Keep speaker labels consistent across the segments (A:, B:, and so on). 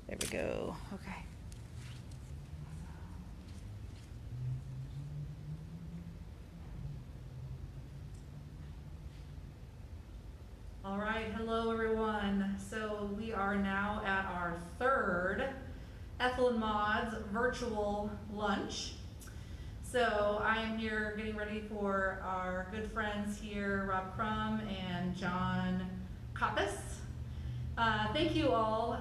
A: There we go. Okay. All right, hello everyone. So we are now at our third Ethel and Maud's virtual lunch. So I am here getting ready for our good friends here, Rob Crum and John Koppas. Thank you all.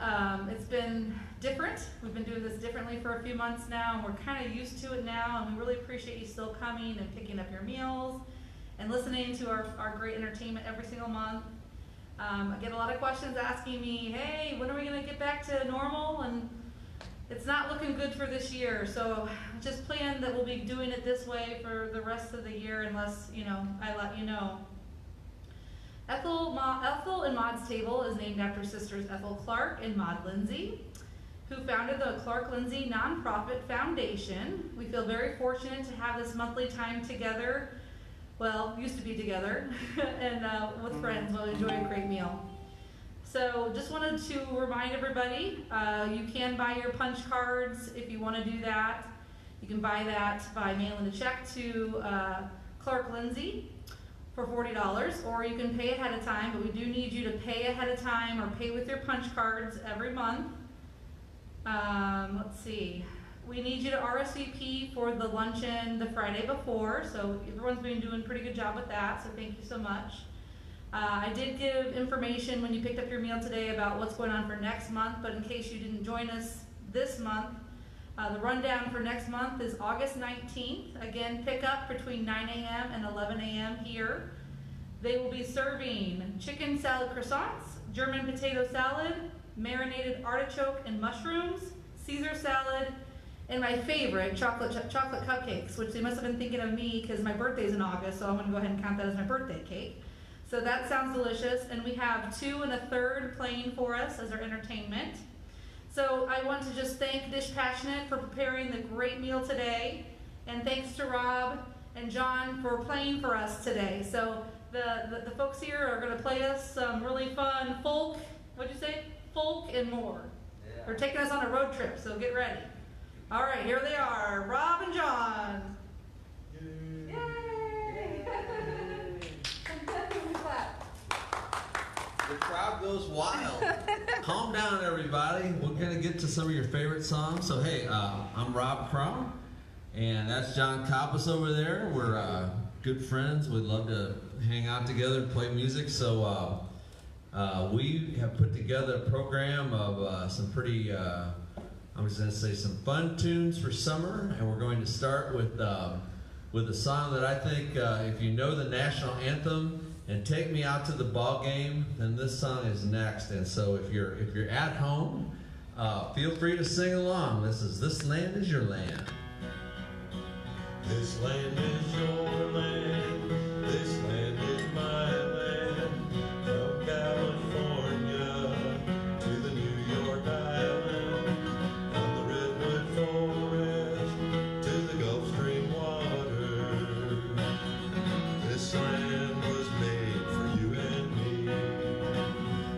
A: It's been different. We've been doing this differently for a few months now, and we're kind of used to it now, and we really appreciate you still coming and picking up your meals and listening to our great entertainment every single month. I get a lot of questions asking me, hey, when are we going to get back to normal? And it's not looking good for this year, so just plan that we'll be doing it this way for the rest of the year unless, I let you know. Ethel and Maud's Table is named after sisters Ethel Clark and Maud Lindsay, who founded the Clark Lindsay Nonprofit Foundation. We feel very fortunate to have this monthly time together. Well, used to be together, and with friends while we enjoy a great meal. So just wanted to remind everybody, you can buy your punch cards if you want to do that. You can buy that by mailing a check to Clark Lindsay for $40, or you can pay ahead of time, but we do need you to pay ahead of time or pay with your punch cards every month. Let's see. We need you to RSVP for the luncheon the Friday before, so everyone's been doing a pretty good job with that, so thank you so much. I did give information when you picked up your meal today about what's going on for next month, but in case you didn't join us this month, the rundown for next month is August 19th. Again, pick up between 9 a.m. and 11 a.m. here. They will be serving chicken salad croissants, German potato salad, marinated artichoke and mushrooms, Caesar salad, and my favorite, chocolate cupcakes, which they must have been thinking of me because my birthday's in August, so I'm going to go ahead and count that as my birthday cake. So that sounds delicious, and we have 2 1/3 playing for us as our entertainment. So I want to just thank Dish Passionate for preparing the great meal today, and thanks to Rob and John for playing for us today. So the folks here are going to play us some really fun folk, what'd you say? Folk and more. Yeah. They're taking us on a road trip, so get ready. All right, here they are, Rob and John. Yay! Yay!
B: The crowd goes wild. Calm down, everybody. We're going to get to some of your favorite songs. So, hey, I'm Rob Crum, and that's John Koppas over there. We're good friends. We'd love to hang out together and play music. So, we have put together a program of some pretty, I'm just going to say some fun tunes for summer. And we're going to start with a song that I think, if you know the national anthem, and Take Me Out to the Ball Game, then this song is next. And so if you're at home, feel free to sing along. This Land Is Your Land.
C: This land is your land, this land is my land, from California to the New York Island, from the Redwood Forest to the Gulf Stream water. This land was made for you and me.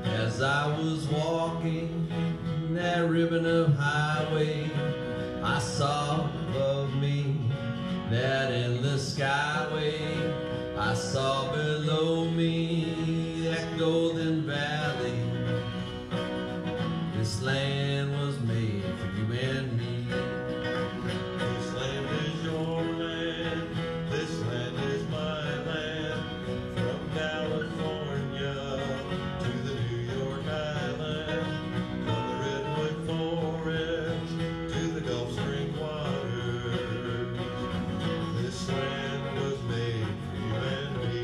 B: As I was walking that ribbon of highway, I saw above me that endless skyway. I saw below me that golden valley. This land was made for you and me.
C: This land is your land, this land is my land, from California to the New York Island, from the Redwood Forest to the Gulf Stream water. This land was made for you and me.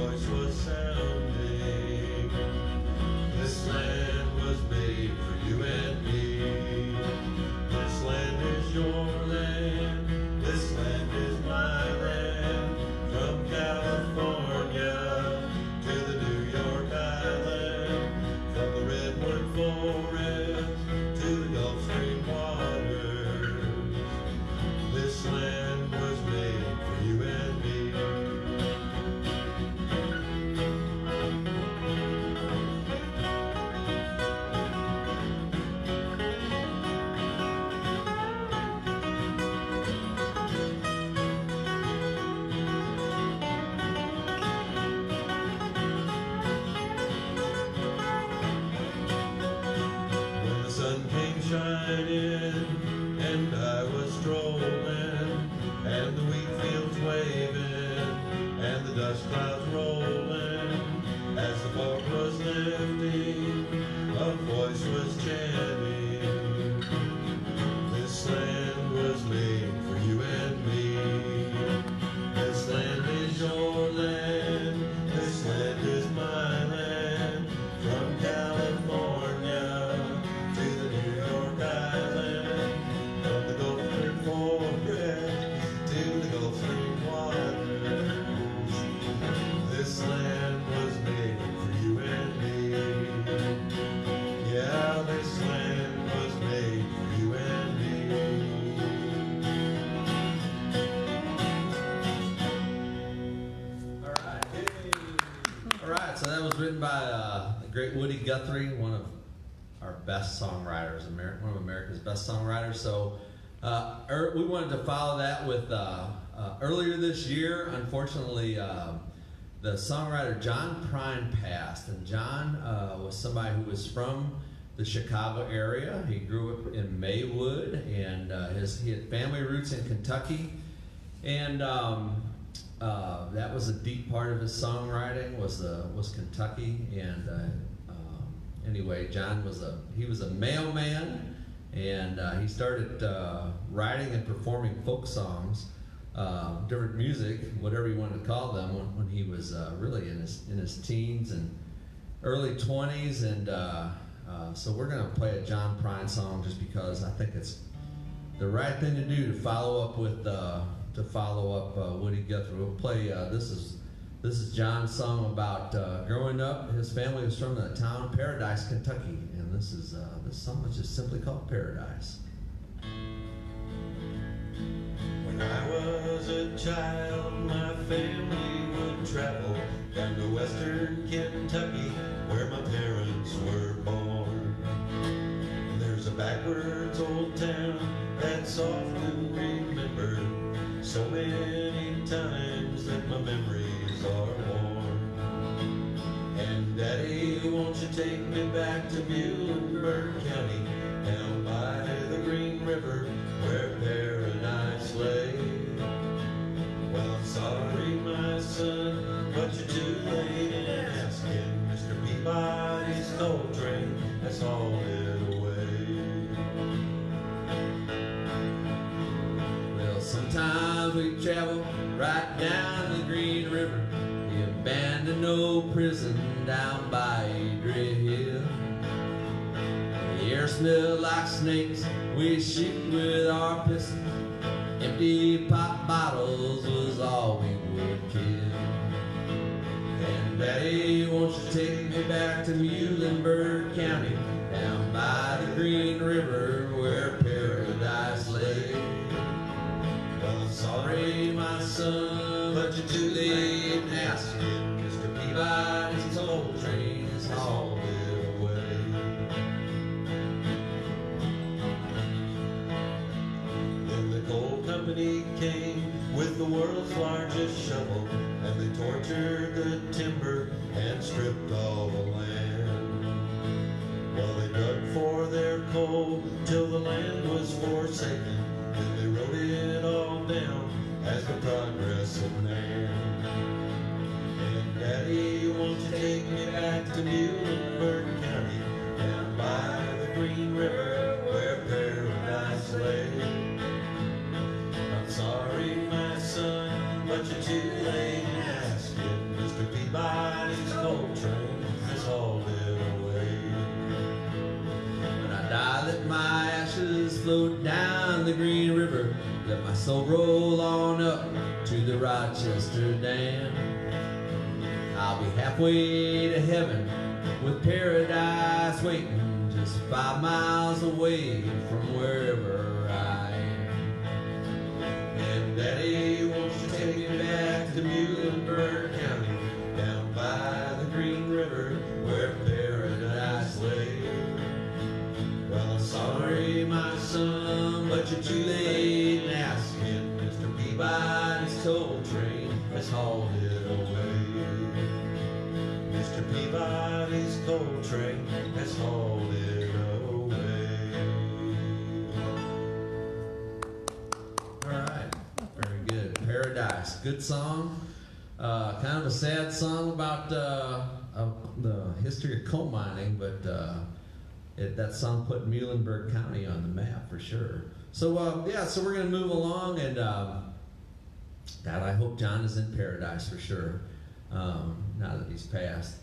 C: voice was sounding. This land was made for you and me. This land is your land. This land is my land. From California to the New York Island. From the redwood forest to the Gulf Stream waters. This land was made for you and me. When the sun came shining and I was strolling, and the wheat fields waving and the dust clouds rolling, as the fog was lifting, a voice was chanting, this land was made for you and me. This land is your land. This land is my land. From California to the New York Island, from the Gulf Stream forest to the Gulf Stream waters. This land was made for you and me. Yeah, this land was made for you and me.
B: All right. All right, so that was written by the great Woody Guthrie, one of our best songwriters, one of America's best songwriters. So we wanted to follow that with earlier this year. Unfortunately, the songwriter John Prine passed, and John was somebody who was from the Chicago area. He grew up in Maywood, and he had family roots in Kentucky, and that was a deep part of his songwriting was Kentucky. And anyway, John was a mailman, and he started writing and performing folk songs, different music, whatever you want to call them, when he was really in his teens and early 20s. And so we're going to play a John Prine song just because I think it's the right thing to do to follow up with Woody Guthrie. We'll play this is John's song about growing up. His family was from the town Paradise, Kentucky, and this song is just simply called Paradise.
C: When I was a child, my family would travel down to western Kentucky, where my parents were born. There's a backwards old town that's often remembered, so many times that my memories are worn. And Daddy, won't you take me back to Muhlenberg County, down by the Green River, where paradise lay? Well, I'm sorry, my son, but you're too late in asking. Mr. Peabody's coal train has hauled it away.
B: Well, sometimes we travel right down the Green River, the abandoned old prison down by Adria Hill. The air smelled like snakes, we shoot with our pistols. Empty pop bottles was all we would kill. And Daddy, won't you take me back to Muhlenberg County, down by the Green River, where paradise lay?
C: Well, I'm
B: Sorry, my son, but you're too late in asking. Mr. Peabody's coal train is hauled it away.
C: Then the coal company came with the world's largest shovel, and they tortured the timber and stripped all the land. Well, they dug for their coal till the land was forsaken, then they wrote it all down as the progress of man. And Daddy, won't you take me back to Muhlenberg County, down by the Green River, where paradise lay? I'm sorry, my son, but you're too late in asking. Mr. Peabody coal train has hauled it away.
B: When I die, let my ashes float down the Green River. Let my soul roll on up to the Rochester Dam. I'll be halfway to heaven with paradise waiting just 5 miles away from wherever I am.
C: And Daddy, won't you take me back to Muhlenberg County, down by the Green River where paradise lay? Well, I'm sorry, my son, but you're too late in asking. Mr. Peabody's coal train has hauled it away. Mr. Peabody's coal train has hauled it away.
B: All right, very good. Paradise, good song. Kind of a sad song about the history of coal mining, but that song put Muhlenberg County on the map for sure. So yeah, so we're gonna move along, and God, I hope John is in paradise for sure. Now that he's passed.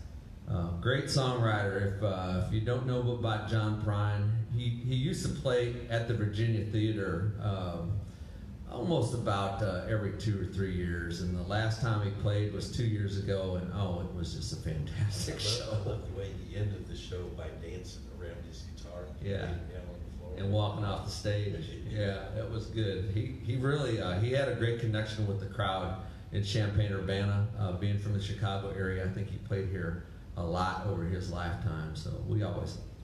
B: Great songwriter. If you don't know about John Prine, he used to play at the Virginia Theater almost about every 2 or 3 years, and the last time he played was 2 years ago, and oh, it was just a fantastic
C: I
B: show.
C: love the way he ended the show by dancing around his guitar and
B: Yeah.
C: laying down on the floor.
B: And walking off the stage. Yeah, it was good. He really he had a great connection with the crowd in Champaign-Urbana. Being from the Chicago area, I think he played here a lot over his lifetime. So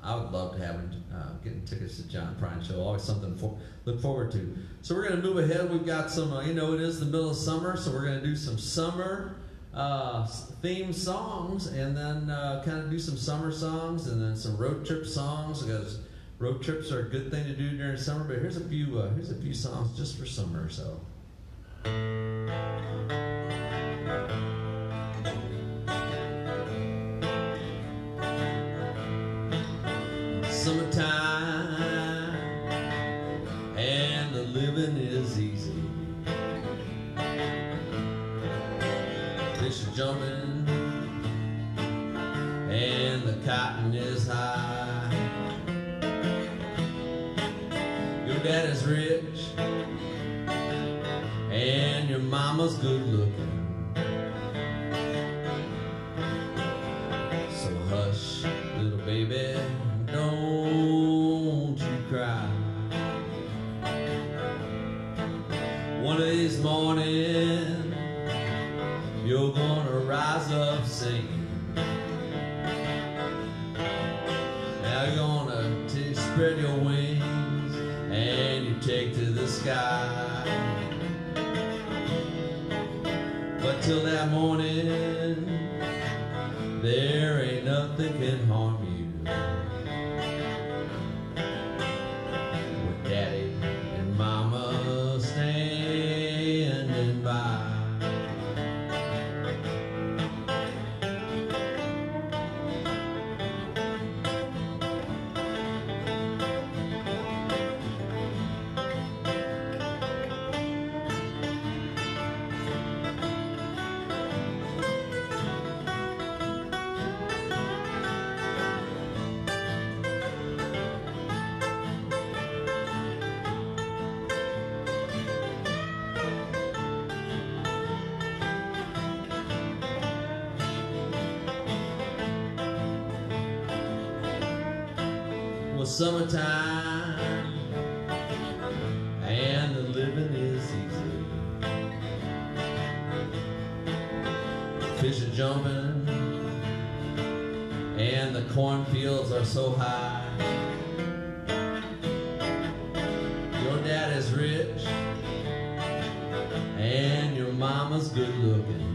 B: I would love to have him getting tickets to John Prine show. Always something to look forward to. So we're going to move ahead. We've got some, it is the middle of summer, so we're going to do some summer theme songs, and then kind of do some summer songs, and then some road trip songs, because road trips are a good thing to do during summer. But here's a few songs just for summer. So. Summertime and the living is easy. Fish are jumping and the cotton is high. Your dad is rich and your mama's good looking. So hush, little baby, don't you cry. One of these mornings you're gonna rise up singing. Now you're gonna spread your wings and you take to the sky. But till that morning there ain't nothing can harm you. With Daddy and Mama standing by. Well, summertime and the living is easy. Fish are jumping and the cornfields are so high. Your dad is rich and your mama's good looking.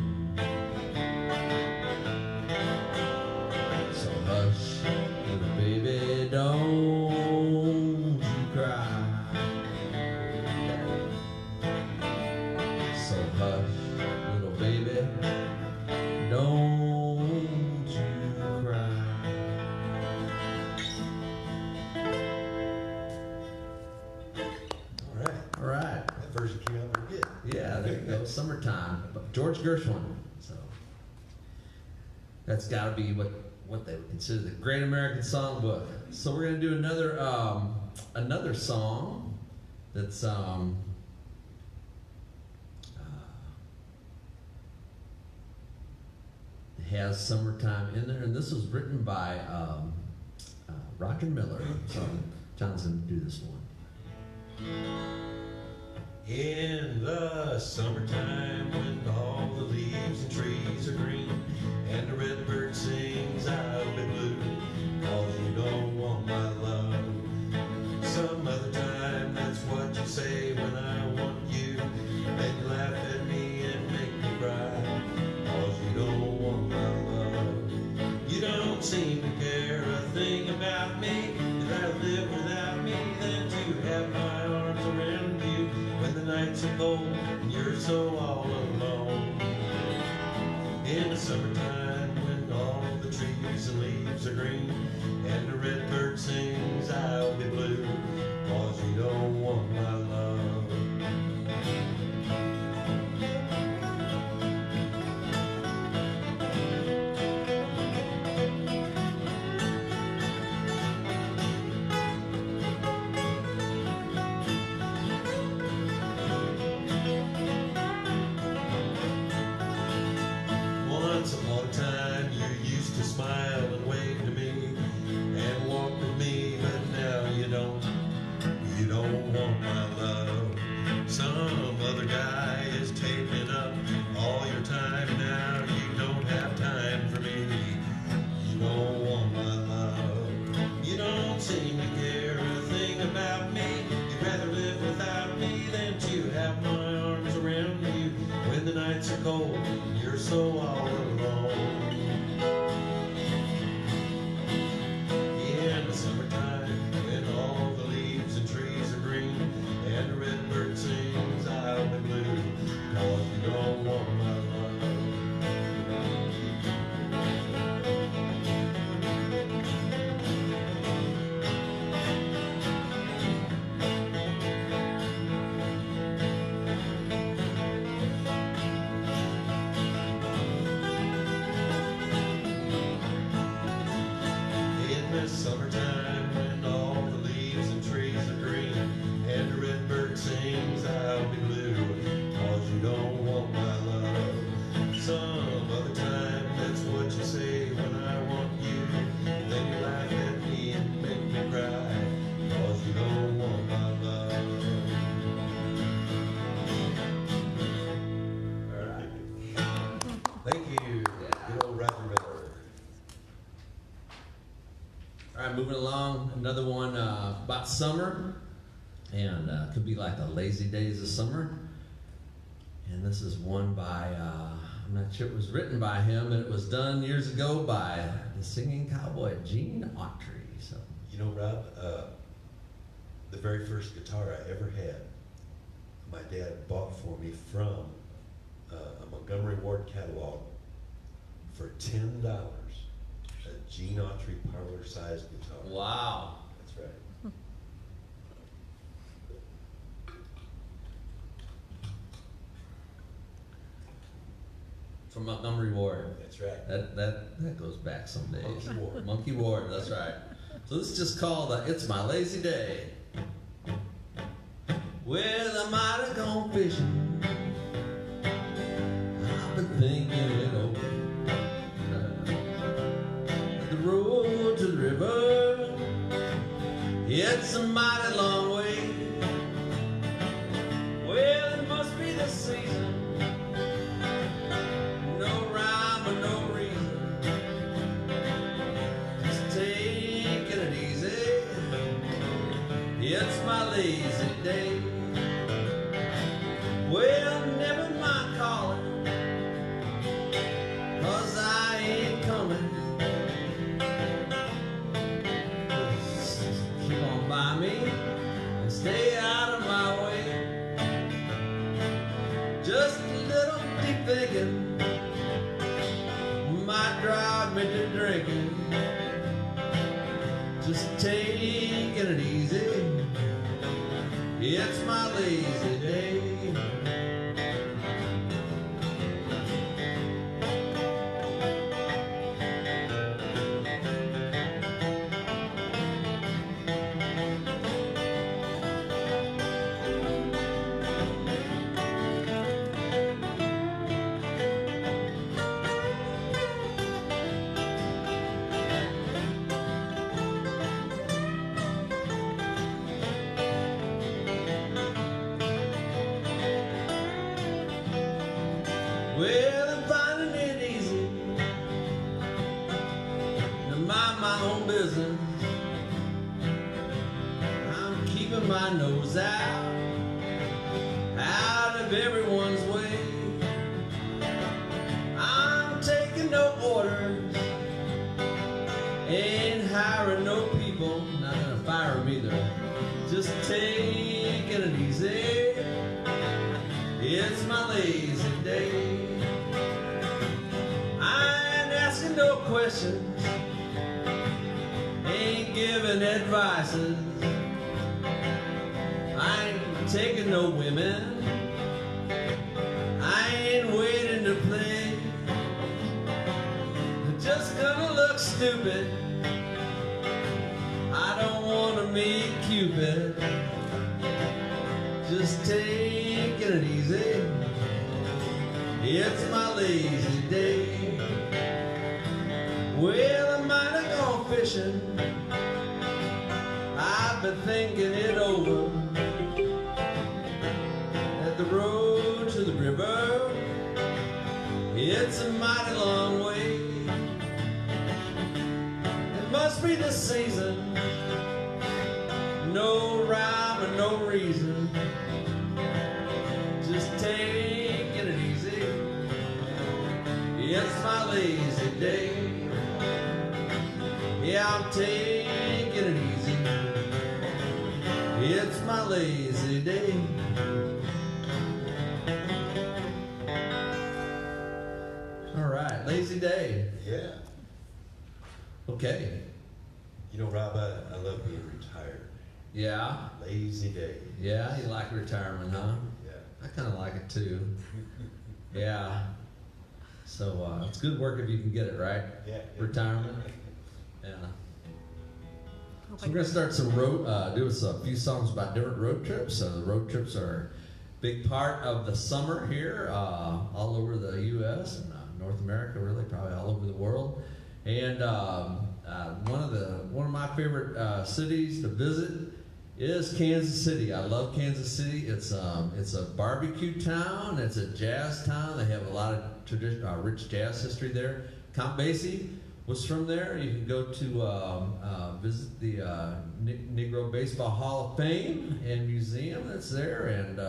B: So hush, little baby, don't you cry. So hush, little baby, don't you cry. All right.
C: That version came out pretty good.
B: Yeah, there you go. Summertime. George Gershwin. So that's got to be what they would consider the Great American Songbook. So we're going to do another song that's it has summertime in there, and this was written by Roger Miller. So John's going to do this one.
C: In the summertime, when all the leaves and trees are green, and the red bird sings, I'll be blue, 'cause you don't want my love. Some other time, that's what you say when I want you, then you laugh at me and make me cry, 'cause you don't want my love. You don't seem to care a thing about me, you'd rather live without me than to have my arms around you when the nights are cold and you're so all alone. In the summertime, when all the trees and leaves are green, and the red bird sings, I'll be blue, 'cause you don't want my love. Once upon a time, you used to smile and wave to me and walk with me, but now you don't. You don't want my love. Some other guy is taking up all your time now. You don't have time for me. You don't want my love. You don't seem to care a thing about me. You'd rather live without me than to have my arms around you when the nights are cold and you're so all alone. In the summertime, when all the leaves and trees are green, and the red bird sings, I'll be blue, 'cause you don't want my love. In the summertime, when all the leaves and trees are green, and the red bird sings, I'll be blue, 'cause you don't want my love. Some other time, that's what you say when I want you, then you laugh at me and make me cry, 'cause you don't want my love. All right. Thank you. Good old Roger Miller.
B: All right, moving along, another one about summer, and could be like the lazy days of summer. And this is one by, I'm not sure it was written by him, but it was done years ago by the singing cowboy Gene Autry. So
C: You know, Rob, the very first guitar I ever had, my dad bought for me from a Montgomery Ward catalog for $10. A Gene Autry parlor-sized guitar.
B: wow.
C: That's right.
B: From Montgomery Ward.
C: That's right.
B: That goes back some days.
C: Monkey Ward.
B: Monkey Ward, that's right. So this is just called It's My Lazy Day. Well, I might have gone fishing. I've been thinking it over. The road to the river, it's a mighty long way. Well, it must be the season. No rhyme or no reason. Just taking it easy. It's my lazy day. Well, never mind calling, 'cause I ain't coming. Just keep on by me and stay out of my way. Just a little deep thinking might drive me to drinking. Just taking it easy. It's my lazy day. my own business. I'm keeping my nose out of everyone's way. I'm taking no orders, ain't hiring no people, not gonna fire them either. Just taking it easy. It's my lazy day. I ain't asking no questions, ain't giving advices. I ain't taking no women, I ain't waiting to play. I'm just gonna look stupid, I don't wanna meet Cupid. Just taking it easy. It's my lazy day. Well, I might have gone fishing, I've been thinking it over. At the road to the river, it's a mighty long way. It must be the season, no rhyme or no reason. Just taking it easy. It's my lazy day. Yeah, I'm taking it easy. It's my lazy day. All right, lazy day.
C: Yeah.
B: Okay.
C: You know, Rob, I love being retired.
B: Yeah.
C: Lazy day.
B: Yeah, you like retirement, huh?
C: Yeah.
B: I kind of like it too. Yeah. So it's good work if you can get it, right?
C: Yeah.
B: Retirement. Yeah. So we're gonna start some road, do us a few songs about different road trips. So the road trips are a big part of the summer here, all over the U.S. and North America, really, probably all over the world. And one of my favorite cities to visit is Kansas City. I love Kansas City. It's a barbecue town. It's a jazz town. They have a lot of rich jazz history there. Count Basie was from there. You can go to visit the Negro Baseball Hall of Fame and Museum that's there, and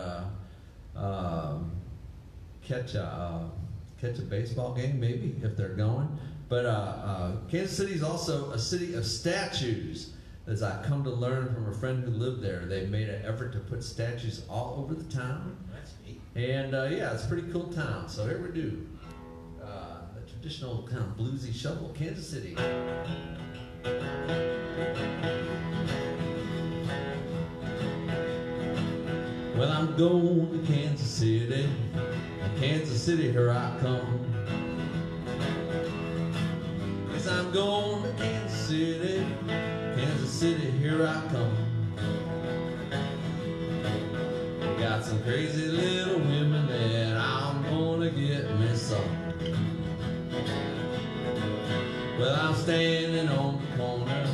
B: catch a baseball game maybe if they're going. But Kansas City is also a city of statues. As I come to learn from a friend who lived there, they made an effort to put statues all over the town.
C: That's neat.
B: And yeah, it's a pretty cool town. So here we do the traditional kind of bluesy shuffle, Kansas City. Well, I'm going to Kansas City. Kansas City, here I come. Yes, I'm going to Kansas City. Kansas City, here I come. We got some crazy little women that I'm gonna get me some. Well, I'm standing on the corner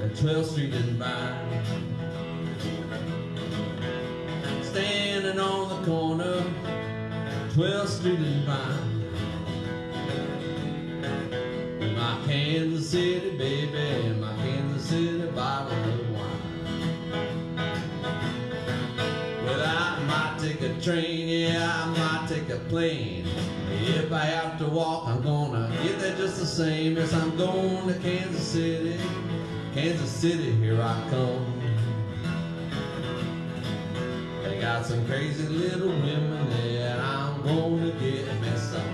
B: at 12th Street and Vine. Standing on the corner, 12th Street and Vine. With my Kansas City baby and my Kansas City bottle of wine. Well, I might take a train, yeah, I might take a plane. If I have to walk, I'm gonna get there just the same. Yes, I'm going to Kansas City. Kansas City, here I come. They got some crazy little women that I'm gonna get me some.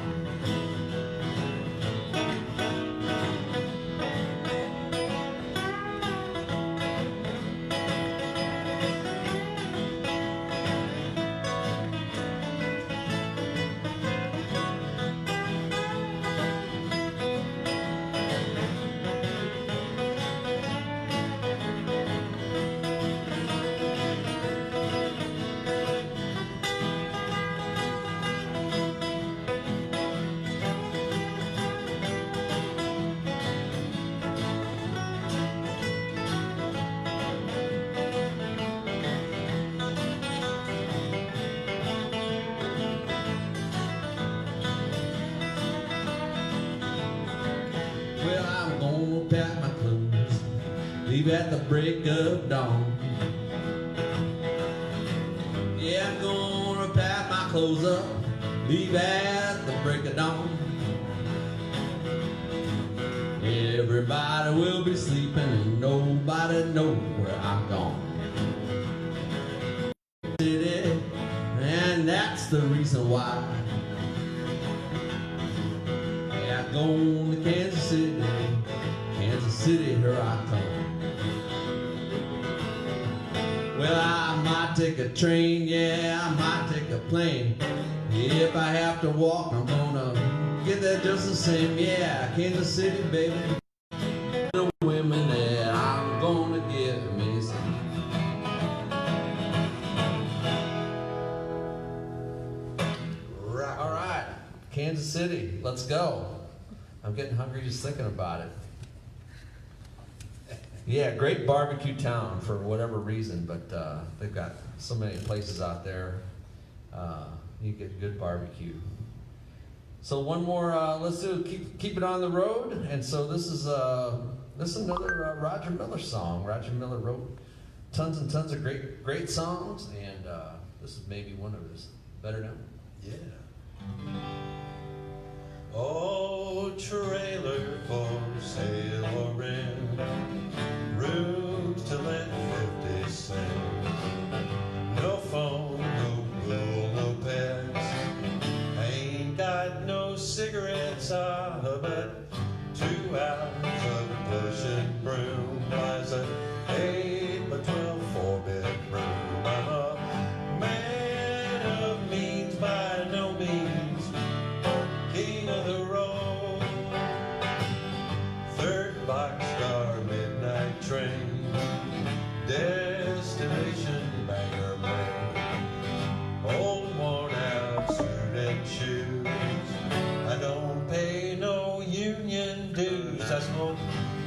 B: leave at the break of dawn. Yeah, I'm gonna pack my clothes up, leave at the break of dawn. Everybody will be sleeping and nobody know where I'm gone. City, and that's the reason why. Yeah, I'm going to Kansas City, here I come. Well, I might take a train, yeah, I might take a plane. If I have to walk, I'm gonna get there just the same. Yeah, Kansas City, baby. The women that I'm gonna give me some. All right, Kansas City, let's go. I'm getting hungry just thinking about it. Yeah, great barbecue town for whatever reason, but they've got so many places out there. You get good barbecue. So one more, let's do keep it on the road. And so this is another Roger Miller song. Roger Miller wrote tons and tons of great songs, and this is maybe one of his better known.
C: Yeah. Oh, trailer for sale or rent, rooms to let 50 cents. No phone, no pool, no pets. Ain't got no cigarettes, but 2 hours of pushing broom. Buys a 8 by 12 4-bedroom. I'm a man of means by no means, king of the road. 3rd boxcar midnight train, destination Bangor, Maine. Old worn out suit and shoes, I don't pay no union dues. I smoke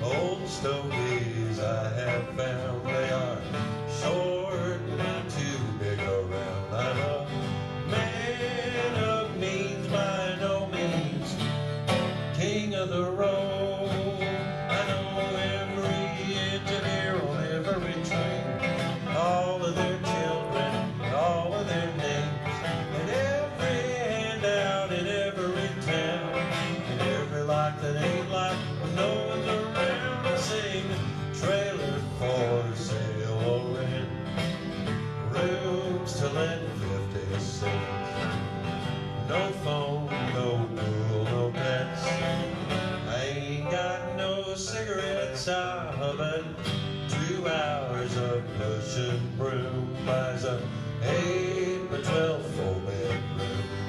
C: old stogies I have found. They are short and too big around. I'm a man of means by no means, king of the road. I know every engineer on every train, all of their children, all of their names, and every handout in every town, and every lot that ain't like when no one's around. I sing trailer for sale or rent, rooms to let 50 cents. No phone, no pool, no pets. I ain't got no cigarettes, but 2 hours of pushing broom. Buys a 8 by 12 4-bedroom.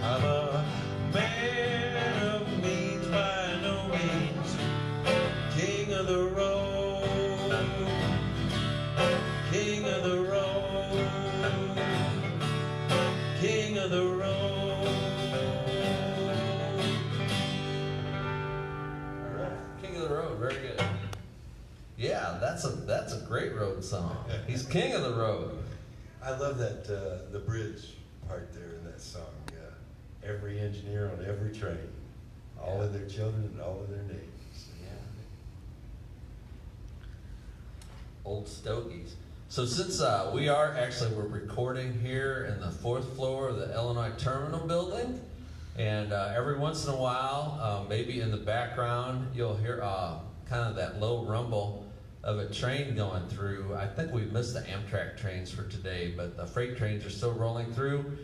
C: I'm a man of means by no means, king of the road, king of the road, king of the road.
B: All right, King of the Road, very good. Yeah, that's a great road song. He's king of the road.
C: I love that the bridge part there in that song. Every engineer on every train, all of their children and all of their names.
B: Yeah. Old stogies. So since we're recording here in the 4th floor of the Illinois Terminal building, and every once in a while, maybe in the background, you'll hear kind of that low rumble of a train going through. I think we've missed the Amtrak trains for today, but the freight trains are still rolling through.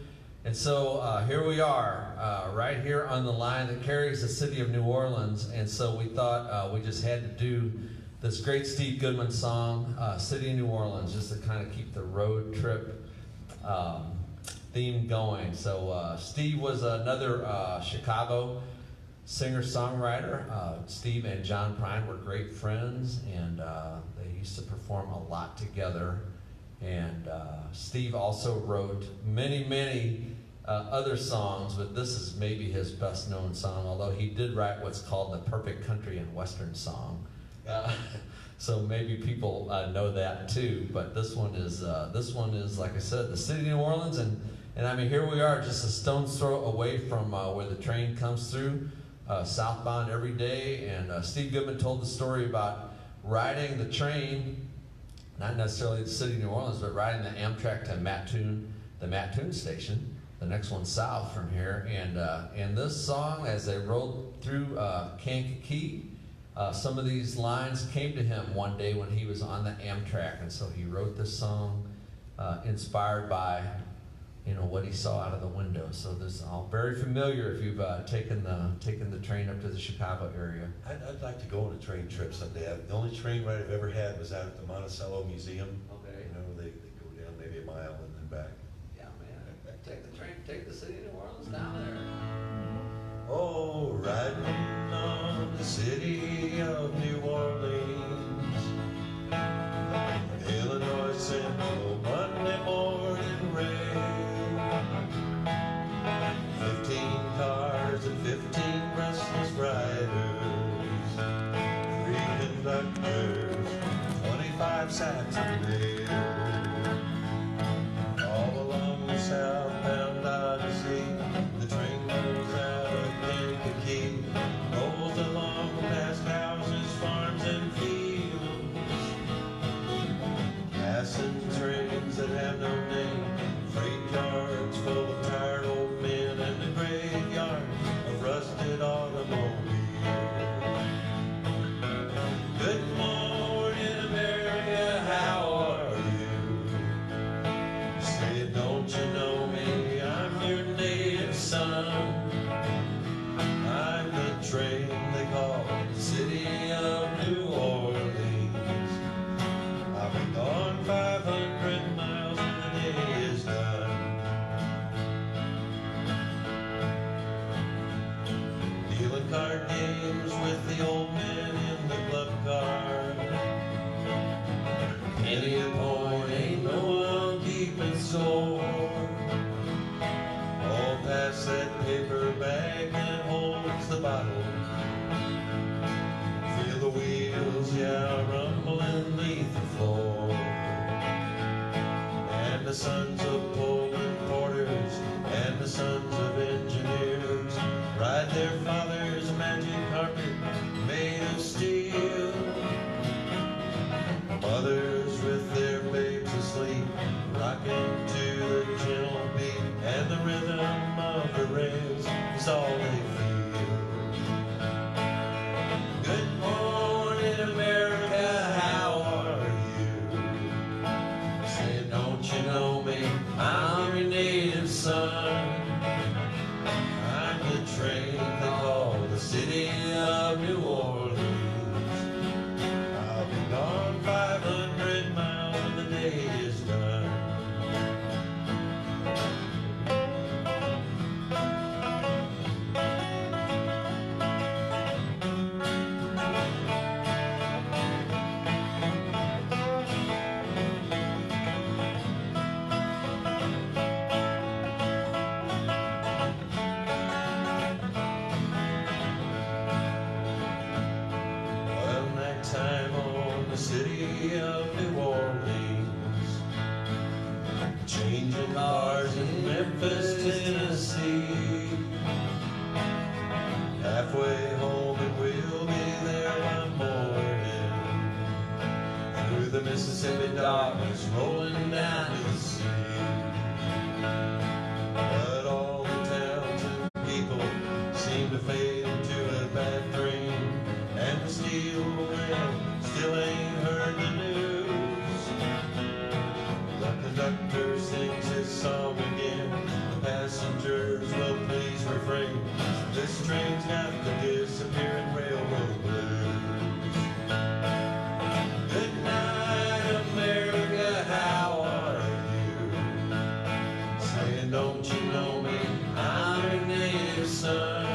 B: And so here we are, right here on the line that carries the city of New Orleans. And so we thought we just had to do this great Steve Goodman song, City of New Orleans, just to kind of keep the road trip theme going. So Steve was another Chicago singer-songwriter. Steve and John Prine were great friends, and they used to perform a lot together. And Steve also wrote many other songs, but this is maybe his best known song, although he did write what's called the Perfect Country and Western song. So maybe people know that too, but this one is like I said, the city of New Orleans, and I mean, here we are just a stone's throw away from where the train comes through, southbound every day. And Steve Goodman told the story about riding the train, not necessarily the city of New Orleans, but riding the Amtrak to Mattoon, the Mattoon station, the next one south from here. And this song, as they rode through Kankakee, some of these lines came to him one day when he was on the Amtrak, and so he wrote this song inspired by, you know, what he saw out of the window. So this is all very familiar if you've taken the train up to the Chicago area.
C: I'd like to go on a train trip someday. The only train ride I've ever had was out at the Monticello Museum.
B: Okay.
C: You know, they go down maybe a mile and then back.
B: Yeah, man. Take the train, take the city of New Orleans down there.
C: Oh, riding on the city of New Orleans, Illinois Central, Monday morning rain. 15 cars and 15 restless riders, 3 conductors, 25 sacks of mail. All along the southbound Odyssey, the train goes out of Kankakee, rolls along past houses, farms, and fields, passing trains that have no name, freight yards full of tired old men, and the graveyard of rusted automobiles. Good morning, America, how are you? Say, don't you know me? I'm your native son. I'm the train they call the city of New Orleans. I'll be gone 500 miles when the day is done. Dealing card games with the old man in the club car. Penny a point, ain't no one keeping score. All past that paper bag that holds the bottle. Feel the wheels, yeah, rumbling beneath the floor. And the sons of Pullman porters and the sons of engineers ride their father's magic carpet made of steel. Mothers with their babes asleep, rocking to the gentle beat, and the rhythm of the rails is all they feel. Good morning, America, how are you? Say, don't you know me? I'm your native son. I'm the train they call the city of New Orleans. I'll be gone 500 miles when the day is done. One night time on the city of New Orleans, changing cars in Memphis, Tennessee. Halfway home and we'll be there by morning, through the Mississippi darkness rolling down to the sea. But all the towns and people seem to fade into a bad dream, and the steel man still ain't heard the news. The conductor sings his song again, the passengers will please refrain. This train's got the disappearing railroad blues. Good night, America, how are you? Saying, don't you know me? I'm your native son.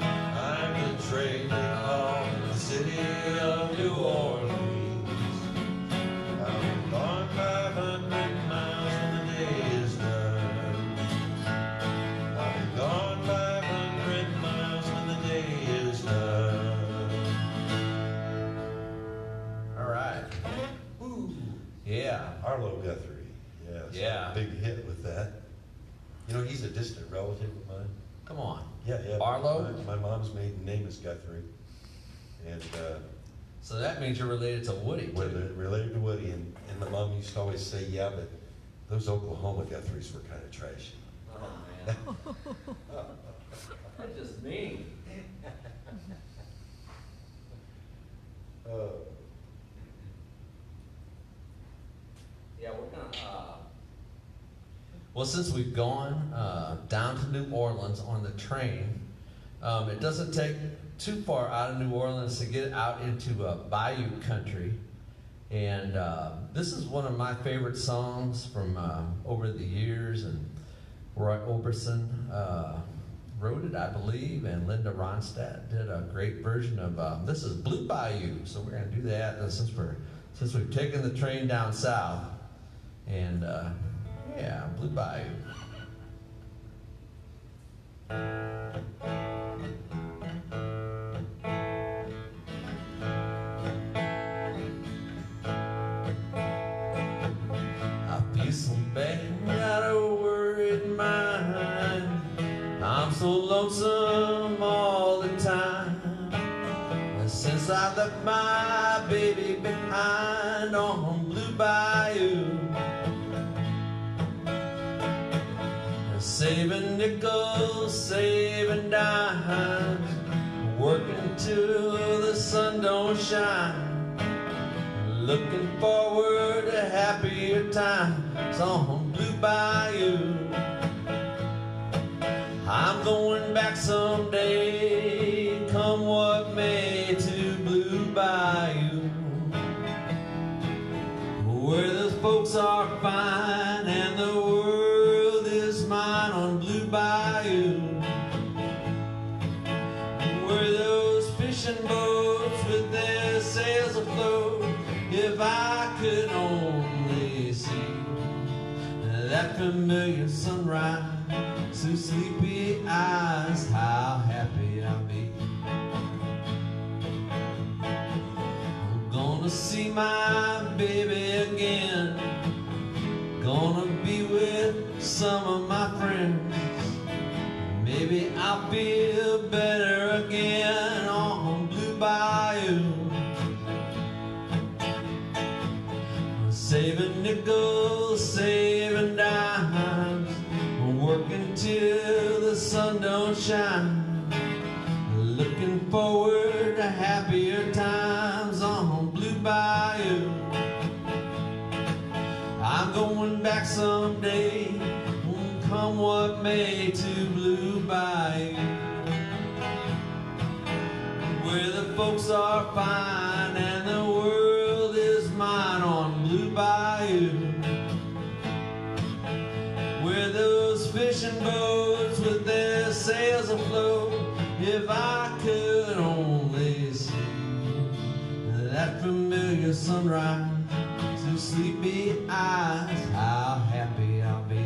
C: I'm the train they call the city of New Orleans. I'll be gone 500 miles when the day is done. I'll be gone 500 miles when the day is done.
B: All right.
C: Woo.
B: Yeah.
C: Arlo Guthrie. Yes.
B: Yeah.
C: Big hit with that. You know, he's a distant relative of mine.
B: Come on.
C: Yeah, yeah.
B: Arlo?
C: My mom's maiden name is Guthrie. And
B: So that means you're related to Woody.
C: Related to Woody, and my mom used to always say, yeah, but those Oklahoma Guthries were kind of trashy.
B: Oh man. That's just mean. Yeah, we're gonna. Well, since we've gone down to New Orleans on the train, it doesn't take too far out of New Orleans to get out into Bayou country, and this is one of my favorite songs from over the years. And Roy Orbison wrote it, I believe, and Linda Ronstadt did a great version of this is Blue Bayou. So we're gonna do that since we've taken the train down south, and yeah, Blue Bayou. I feel so bad, got a worried mind. I'm so lonesome all the time. Since I left my baby behind on Blue Bayou, saving nickels, saving dimes, working till the sun don't shine, looking forward to happier times on Blue Bayou. I'm going back someday, come what may, to Blue Bayou, where the folks are fine and the world is mine on Blue Bayou, where those fishing boats with their sails afloat. If I could only see that familiar sunrise through sleepy eyes, how happy I'll be. I'm gonna see my baby again, gonna be with some of my friends. Maybe I'll feel better again on Blue Bayou, saving nickels, saving dimes, working till the sun don't shine, looking forward to happier times on Blue Bayou. I'm going back someday, come what may, to Blue Bayou, where the folks are fine and the world is mine on Blue Bayou, where those fishing boats with their sails afloat. If I could only see that familiar sunrise through sleepy eyes, how happy I'll be.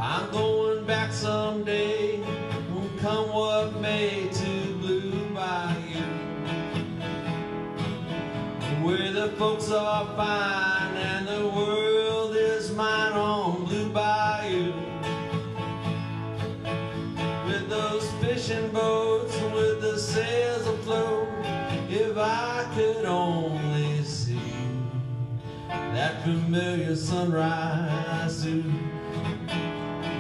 B: I'm going back someday, come what may, to Blue Bayou, where the folks are fine and the world is mine on Blue Bayou, with those fishing boats with the sails afloat. If I could only see that familiar sunrise through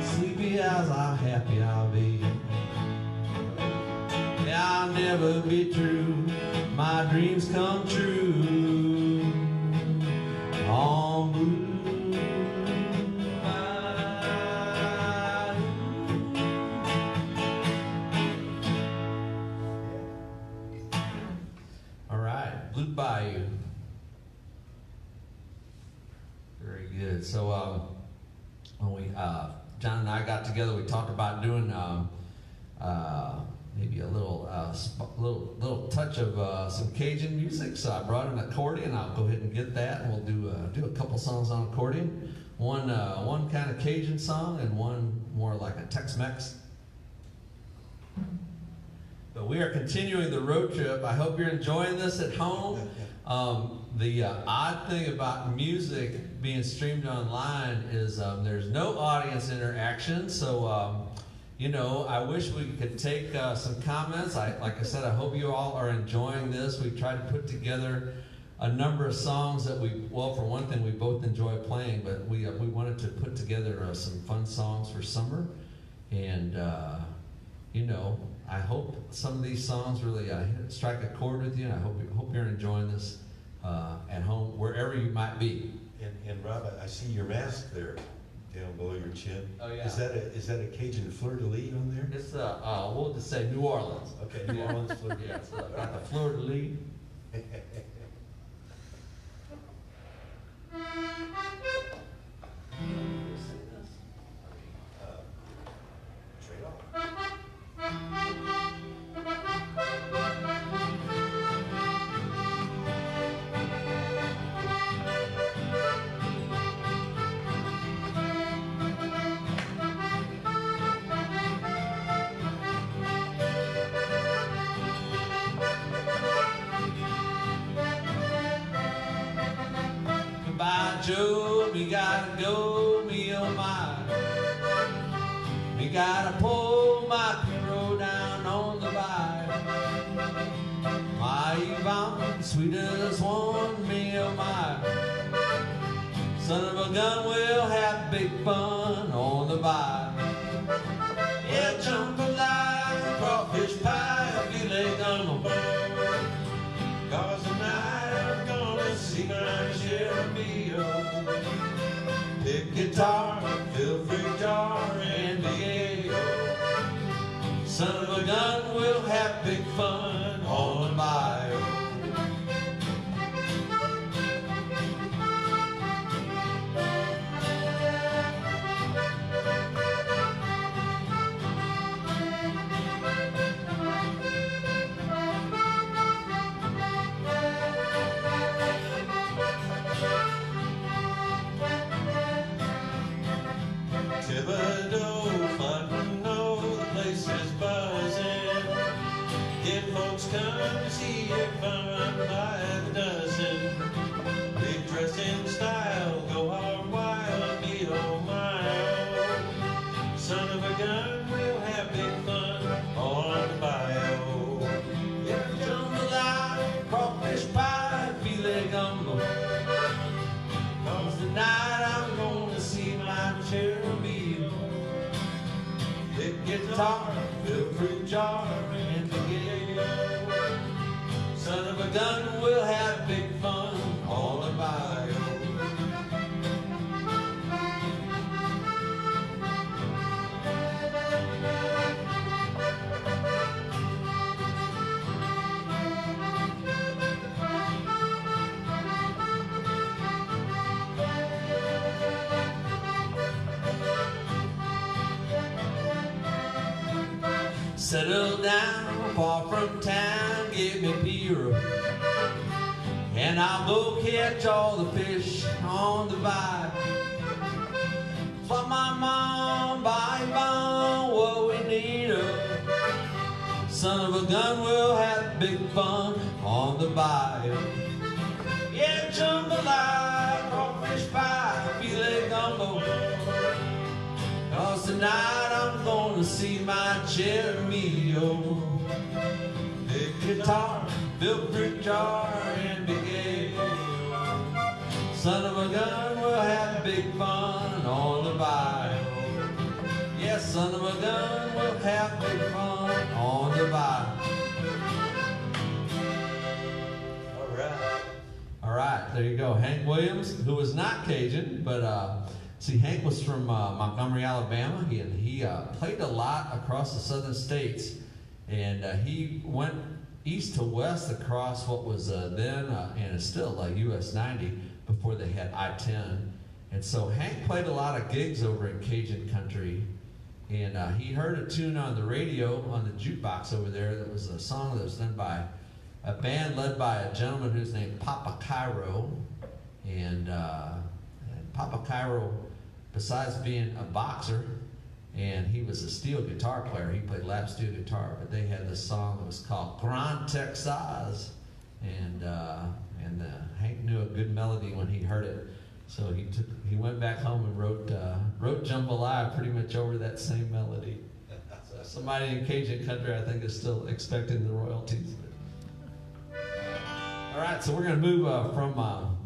B: sleepy eyes, how happy I'll be. Yeah, I'll never be true, my dreams come true on Blue Bayou. All right, Blue Bayou. Very good. So when we John and I got together, we talked about doing maybe a little touch of some Cajun music. So I brought an accordion. I'll go ahead and get that, and we'll do a couple songs on accordion. One kind of Cajun song and one more like a Tex-Mex. But we are continuing the road trip. I hope you're enjoying this at home. The odd thing about music being streamed online is there's no audience interaction. So, I wish we could take some comments. Like I said, I hope you all are enjoying this. We tried to put together a number of songs that for one thing, we both enjoy playing, but we wanted to put together some fun songs for summer. And, I hope some of these songs really strike a chord with you, and I hope you're enjoying this at home, wherever you might be.
C: And Rob, I see your mask there down below your chin.
B: Oh, yeah.
C: Is that a Cajun fleur-de-lis on there?
B: It's we'll just say New Orleans.
C: Okay, New Orleans fleur-de-lis.
B: Yeah, it's got the fleur-de-lis.
C: Trade off.
B: Goodbye, Joe, me gotta go, me oh my. Me gotta pull my hero down on the vine. My Yvonne, sweetest one, me oh my. Son of a gun, we'll have big fun on the vine. Yeah, jambalaya, crawfish pie, filet gumbo.
C: 'Cause tonight I'm gonna see my share of meal.
B: Big guitar, fill fruit jar, and Diego. Son of a gun, we'll have big fun on the bayou.
C: Thibodeau, Fontenot, the place is buzzing. Get folks come to see it fun by the dozen. We dress in style, go our wild, me oh my oh. Son of a gun, we'll have big fun on the bayou.
B: Yeah, jambalaya, crawfish pie, filet gumbo. 'Cause tonight I'm gonna see my share of meal. Big guitar, fill fruit jar, and Diego. Son of a gun, we'll have big fun on the bayou. Settle down, far from town, give me Piero. And I'll go catch all the fish on the vine. For my mom, by mom, what we need her. Son of a gun, we'll have big fun on the bayou. Yeah, jambalaya, crawfish pie, filet gumbo. 'Cause tonight I'm gonna see my Chermillo. Big guitar, built fruit jar, and big egg. Son of a gun, we'll have big fun on the bayou. Yes, son of a gun, we'll have big fun on the bayou.
C: All right.
B: All right, there you go. Hank Williams, who was not Cajun, but see, Hank was from Montgomery, Alabama. He played a lot across the southern states, and he went east to west across what was then and is still US 90 before they had I-10. And so Hank played a lot of gigs over in Cajun country, And he heard a tune on the radio on the jukebox over there that was a song that was done by a band led by a gentleman who's named Papa Cairo. And Papa Cairo, besides being a boxer, and he was a steel guitar player, he played lap steel guitar, but they had this song that was called Grand Texas. And Hank knew a good melody when he heard it. So he went back home and wrote Jambalaya pretty much over that same melody. So somebody in Cajun country, I think, is still expecting the royalties. All right, so we're going to move from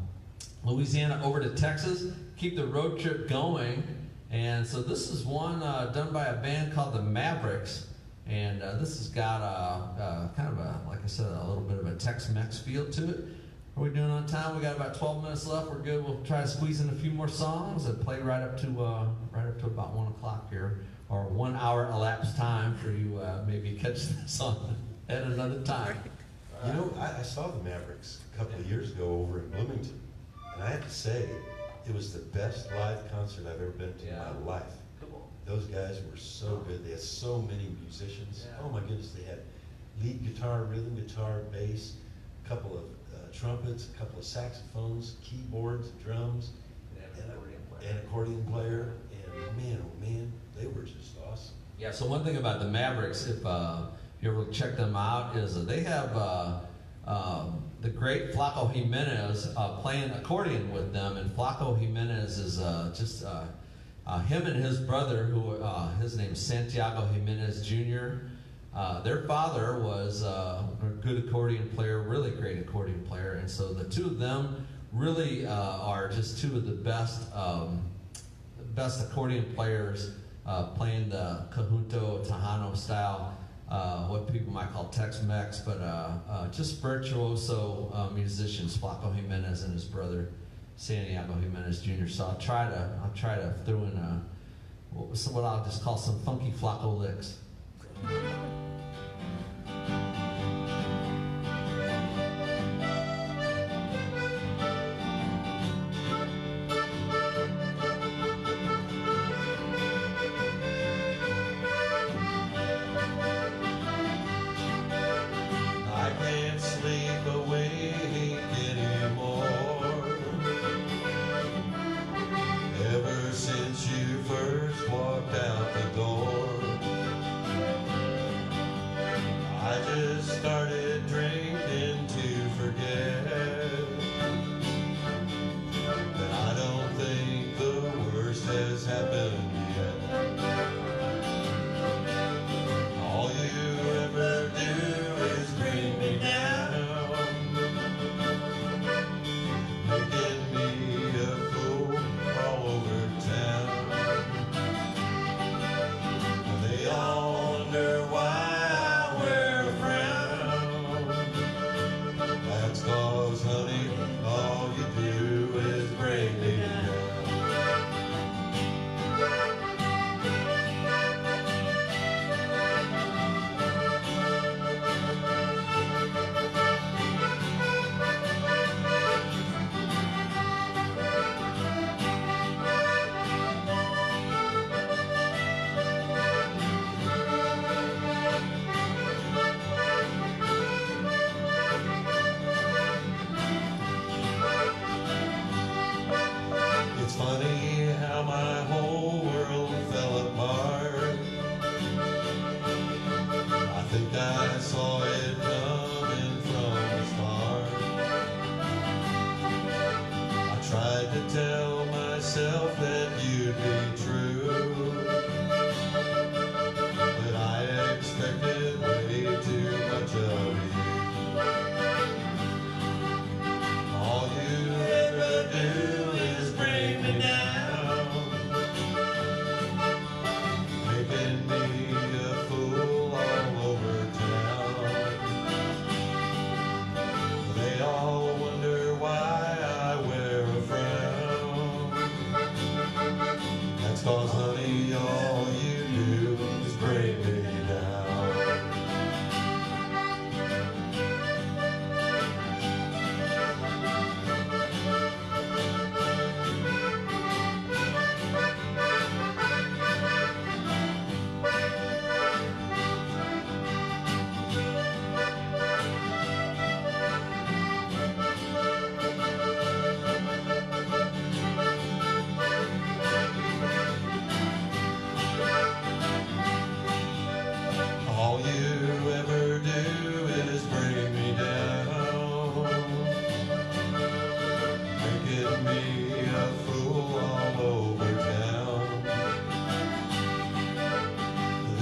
B: Louisiana over to Texas, keep the road trip going. And so this is one done by a band called the Mavericks. And this has got kind of like I said, a little bit of a Tex-Mex feel to it. Are we doing on time? We got about 12 minutes left. We're good. We'll try to squeeze in a few more songs and play right up to about 1 o'clock here, or 1 hour elapsed time for you. Maybe catch this on at another time.
C: You know, I saw the Mavericks a couple of years ago over in Bloomington, and I have to say, it was the best live concert I've ever been to in my life.
B: Cool.
C: Those guys were so good. They had so many musicians.
B: Yeah.
C: Oh my goodness, they had lead guitar, rhythm guitar, bass, a couple of trumpets, a couple of saxophones, keyboards, drums, and accordion player. And man, oh man, they were just awesome.
B: Yeah. So one thing about the Mavericks, if you ever check them out, is they have the great Flaco Jimenez playing accordion with them, and Flaco Jimenez is just him and his brother, who his name's Santiago Jimenez Jr. Their father was a good accordion player, really great accordion player, and so the two of them really are just two of the best accordion players playing the conjunto Tejano style, what people might call Tex-Mex, but just virtuoso musicians, Flaco Jimenez and his brother Santiago Jimenez Jr. So I'll try to throw in what I'll just call some funky Flaco licks.
C: I can't sleep awake anymore. Ever since you first walked out the door, I just started drinking to forget. But I don't think the worst has happened yet. All you ever do is bring me down, making me a fool all over town. They all wonder why I wear a frown. That's 'cause, honey, all you do is bring me down. It's funny how my whole world fell apart. I think I saw it coming from the start. I tried to tell myself that you'd be true, but I expected way too much of you. All you ever do is bring me down, making me a fool all over town.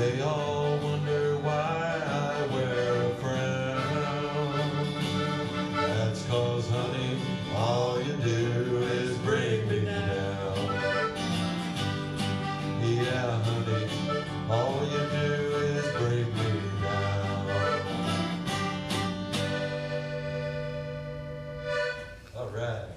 C: They all wonder why I wear a frown. That's 'cause, honey, all you do is bring me down. Yeah, honey, all you do is bring me down. All right.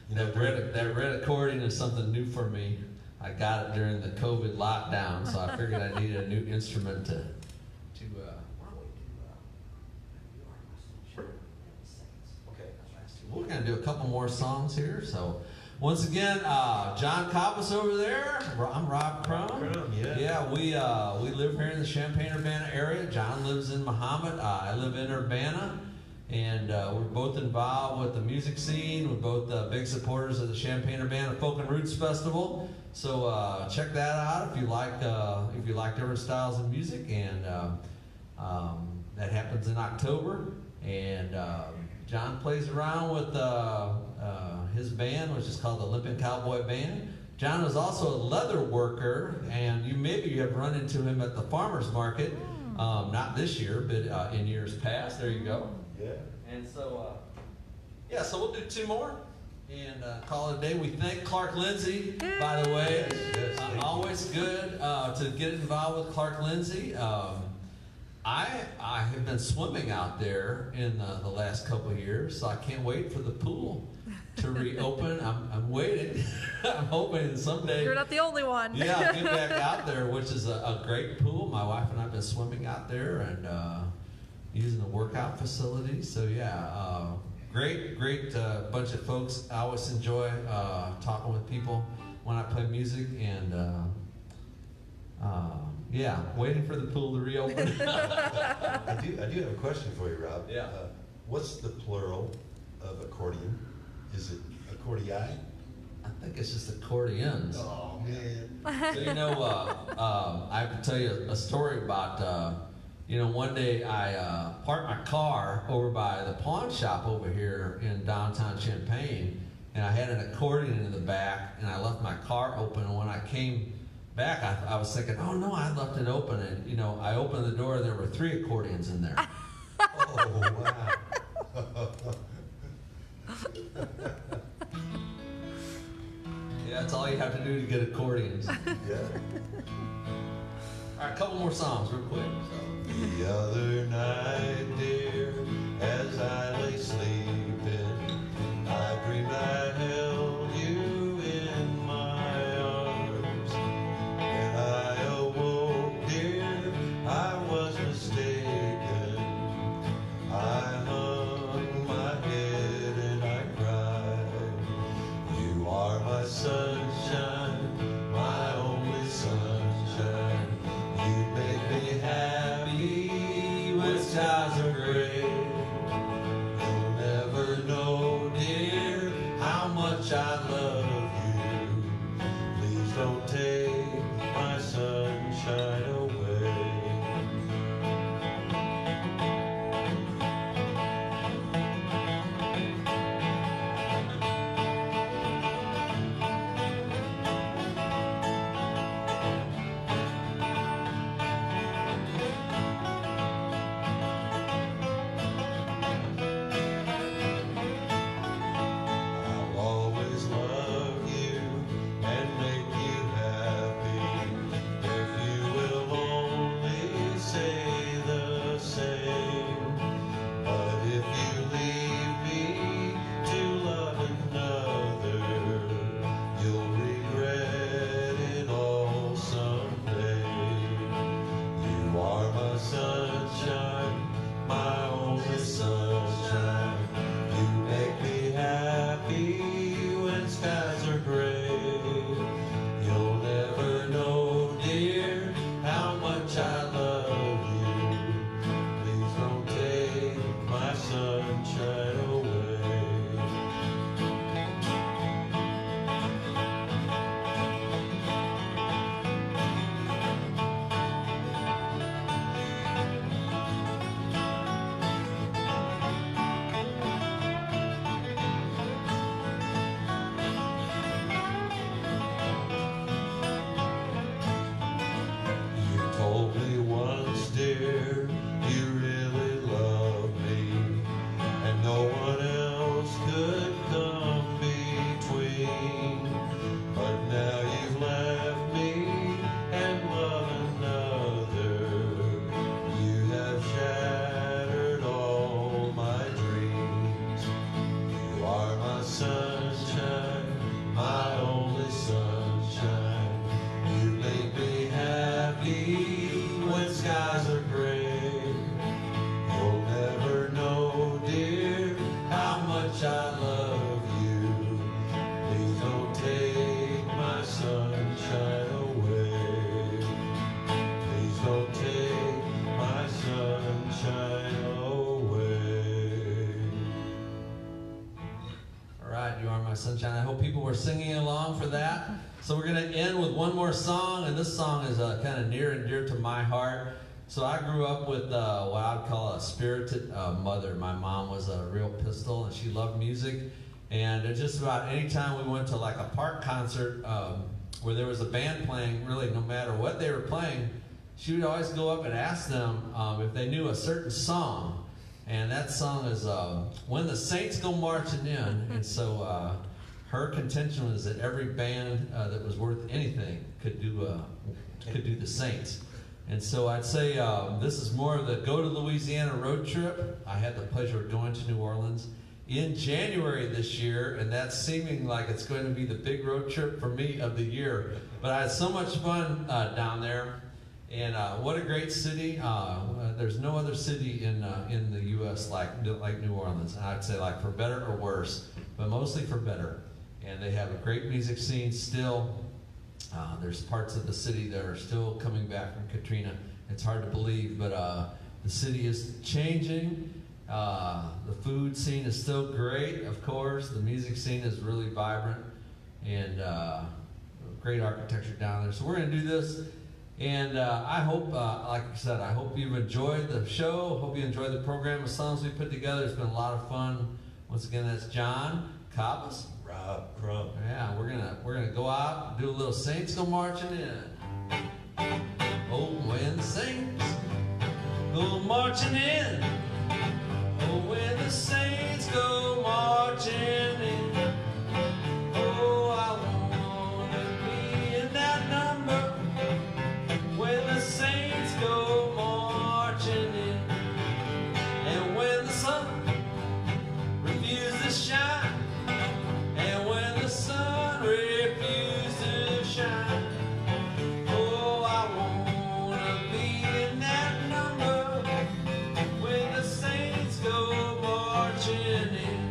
C: You know,
B: That red accordion is something new for me. I got it during the COVID lockdown, so I figured I needed a new instrument to.
C: okay.
B: We're gonna do a couple more songs here. So, once again, John Coppice over there. I'm Rob Crum.
C: Crum, yeah.
B: Yeah, we live here in the Champaign-Urbana area. John lives in Mahomet. I live in Urbana. And we're both involved with the music scene. We're both big supporters of the Champaign-Urbana Folk and Roots Festival. So check that out if you like different styles of music. And that happens in October. And John plays around with his band, which is called the Limpin' Cowboy Band. John is also a leather worker, and you have run into him at the farmers market. Not this year, but in years past. There you go.
C: Yeah.
B: And so, so we'll do two more and call it a day. We thank Clark Lindsay, by the way.
C: Yes, thank you.
B: Always good to get involved with Clark Lindsay. I have been swimming out there in the last couple of years, so I can't wait for the pool to reopen. I'm waiting. I'm hoping that someday.
D: You're not the only one.
B: Yeah, I'll get back out there, which is a great pool. My wife and I have been swimming out there and using the workout facility. So great bunch of folks. I always enjoy talking with people when I play music, and waiting for the pool to reopen.
C: I do have a question for you, Rob.
B: Yeah.
C: What's the plural of accordion? Is it accordii?
B: I think it's just accordions.
C: Oh man.
B: So I have to tell you a story about. One day I parked my car over by the pawn shop over here in downtown Champaign, and I had an accordion in the back, and I left my car open. And when I came back, I was thinking, oh no, I left it open. And I opened the door, and there were 3 accordions in there.
C: Oh wow.
B: Yeah, that's all you have to do to get accordions. All
C: Yeah.
B: right, a couple more songs real quick.
C: The other night, dear, as I lay sleeping, I dreamed I held you in my arms. When I awoke, dear, I was mistaken. I hung my head and I cried. You are my sunshine, my only sunshine. You make me happy when skies are gray. You'll never know, dear, how much I love you. Please don't take my sunshine away. I'll always love you and make you happy.
B: hope people were singing along for that. So we're going to end with one more song, and this song is kind of near and dear to my heart. So I grew up with what I'd call a spirited mother. My mom was a real pistol, and she loved music. And just about any time we went to like a park concert where there was a band playing, really no matter what they were playing, she would always go up and ask them if they knew a certain song. And that song is When the Saints Go Marching In. And so her contention was that every band that was worth anything could do the Saints. And so I'd say this is more of the Go to Louisiana road trip. I had the pleasure of going to New Orleans in January this year, and that's seeming like it's going to be the big road trip for me of the year. But I had so much fun down there, and what a great city. There's no other city in the U.S. like New Orleans. And I'd say like for better or worse, but mostly for better. And they have a great music scene still. There's parts of the city that are still coming back from Katrina. It's hard to believe, but the city is changing. The food scene is still great, of course. The music scene is really vibrant, and great architecture down there. So we're going to do this, and I hope, like I said, I hope you've enjoyed the show. Hope you enjoyed the program of songs we put together. It's been a lot of fun. Once again, that's John Kappas.
C: Rob Crump.
B: Yeah, we're gonna go out and do a little Saints Go Marching In. Oh, when the Saints go marching in. Oh, when the Saints go marching in. Oh, I wanna be in that number. When the Saints go marching in. And when the sun refuses to shine. And when the sun refuses to shine, oh, I wanna be in that number when the saints go marching in.